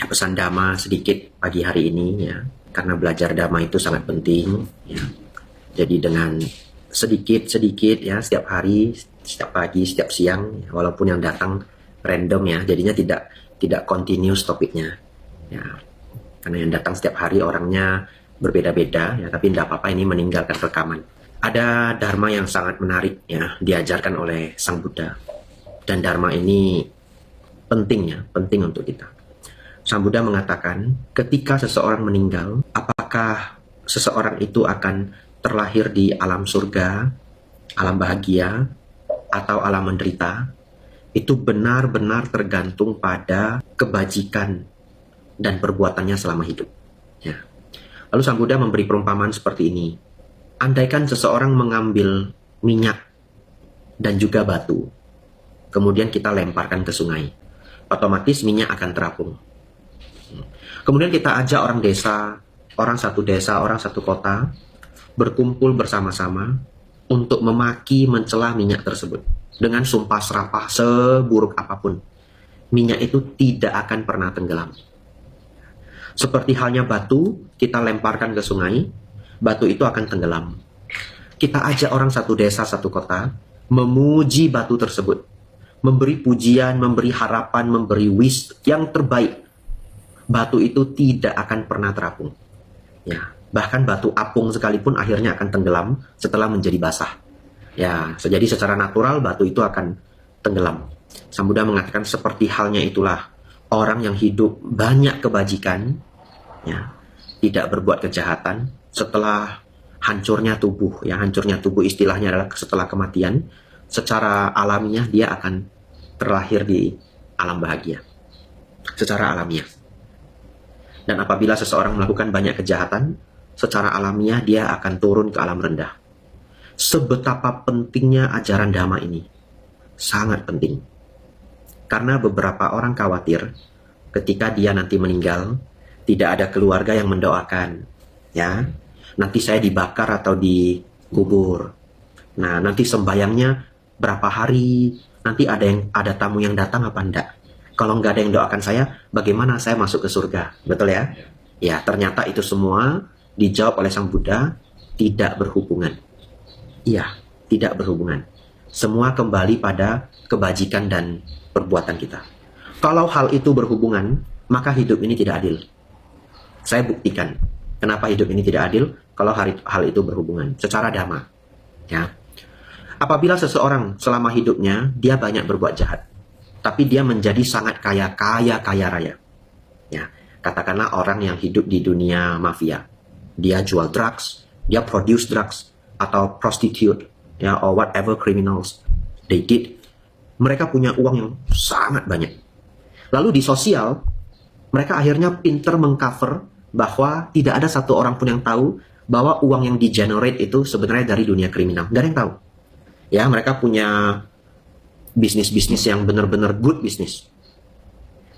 Ya, pesan Dhamma sedikit pagi hari ini ya, karena belajar Dhamma itu sangat penting ya. Jadi dengan sedikit-sedikit ya, setiap hari, setiap pagi, setiap siang, ya, walaupun yang datang random ya, jadinya tidak continuous topiknya ya. Karena yang datang setiap hari orangnya berbeda-beda ya, tapi tidak apa-apa, ini meninggalkan rekaman. Ada Dharma yang sangat menarik ya, diajarkan oleh Sang Buddha. Dan Dharma ini penting untuk kita. Sang Buddha mengatakan, ketika seseorang meninggal, apakah seseorang itu akan terlahir di alam surga, alam bahagia, atau alam menderita? Itu benar-benar tergantung pada kebajikan dan perbuatannya selama hidup. Ya. Lalu Sang Buddha memberi perumpamaan seperti ini. Andaikan seseorang mengambil minyak dan juga batu, kemudian kita lemparkan ke sungai, otomatis minyak akan terapung. Kemudian kita ajak orang satu kota, berkumpul bersama-sama untuk memaki, mencela minyak tersebut. Dengan sumpah serapah seburuk apapun, minyak itu tidak akan pernah tenggelam. Seperti halnya batu, kita lemparkan ke sungai, batu itu akan tenggelam. Kita ajak orang satu desa, satu kota, memuji batu tersebut, memberi pujian, memberi harapan, memberi wish yang terbaik. Batu itu tidak akan pernah terapung. Ya, bahkan batu apung sekalipun akhirnya akan tenggelam setelah menjadi basah. Ya, jadi secara natural batu itu akan tenggelam. Sang Buddha mengatakan seperti halnya itulah orang yang hidup banyak kebajikan, ya, tidak berbuat kejahatan setelah hancurnya tubuh. Ya, hancurnya tubuh istilahnya adalah setelah kematian. Secara alamiah dia akan terlahir di alam bahagia. Secara alamiah. Dan apabila seseorang melakukan banyak kejahatan, secara alamiah dia akan turun ke alam rendah. Sebetapa pentingnya ajaran Dhamma ini. Sangat penting. Karena beberapa orang khawatir ketika dia nanti meninggal, tidak ada keluarga yang mendoakan. Ya, nanti saya dibakar atau dikubur. Nah, nanti sembayangnya berapa hari? Nanti ada tamu yang datang apa enggak? Kalau nggak ada yang doakan saya, bagaimana saya masuk ke surga? Betul ya? Ya, ternyata itu semua dijawab oleh Sang Buddha tidak berhubungan. Iya, tidak berhubungan. Semua kembali pada kebajikan dan perbuatan kita. Kalau hal itu berhubungan, maka hidup ini tidak adil. Saya buktikan kenapa hidup ini tidak adil kalau hal itu berhubungan secara Dhamma. Ya. Apabila seseorang selama hidupnya dia banyak berbuat jahat, tapi dia menjadi sangat kaya raya. Ya, katakanlah orang yang hidup di dunia mafia. Dia jual drugs, dia produce drugs, atau prostitute, ya, or whatever criminals they did. Mereka punya uang yang sangat banyak. Lalu di sosial, mereka akhirnya pinter mengcover bahwa tidak ada satu orang pun yang tahu bahwa uang yang di-generate itu sebenarnya dari dunia kriminal. Gak ada yang tahu. Ya, mereka punya bisnis-bisnis yang benar-benar good bisnis.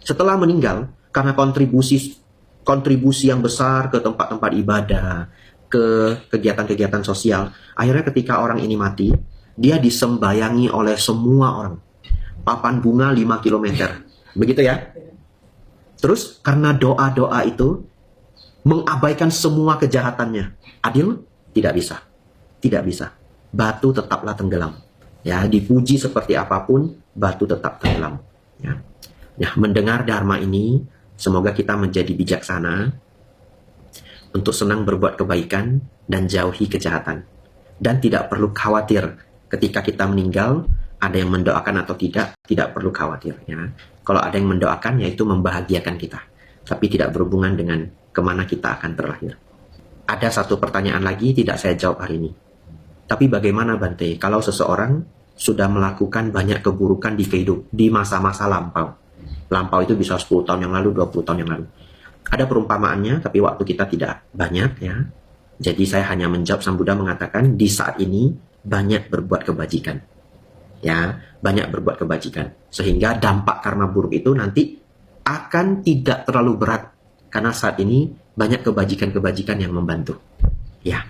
Setelah meninggal, karena kontribusi yang besar ke tempat-tempat ibadah, ke kegiatan-kegiatan sosial, akhirnya ketika orang ini mati, dia disembayangi oleh semua orang. Papan bunga 5 km. Begitu ya? Terus karena doa-doa itu mengabaikan semua kejahatannya. Adil? Tidak bisa. Tidak bisa. Batu tetaplah tenggelam. Ya, dipuji seperti apapun, batu tetap tenggelam. Ya. Nah, mendengar Dharma ini, semoga kita menjadi bijaksana untuk senang berbuat kebaikan dan jauhi kejahatan. Dan tidak perlu khawatir ketika kita meninggal, ada yang mendoakan atau tidak perlu khawatir. Ya. Kalau ada yang mendoakan, yaitu membahagiakan kita. Tapi tidak berhubungan dengan kemana kita akan terlahir. Ada satu pertanyaan lagi tidak saya jawab hari ini. Tapi bagaimana Bante, kalau seseorang sudah melakukan banyak keburukan di masa-masa lampau. Lampau itu bisa 10 tahun yang lalu, 20 tahun yang lalu. Ada perumpamaannya, tapi waktu kita tidak banyak ya. Jadi saya hanya menjawab, Sang Buddha mengatakan di saat ini banyak berbuat kebajikan. Ya, banyak berbuat kebajikan. Sehingga dampak karma buruk itu nanti akan tidak terlalu berat. Karena saat ini banyak kebajikan-kebajikan yang membantu. Ya.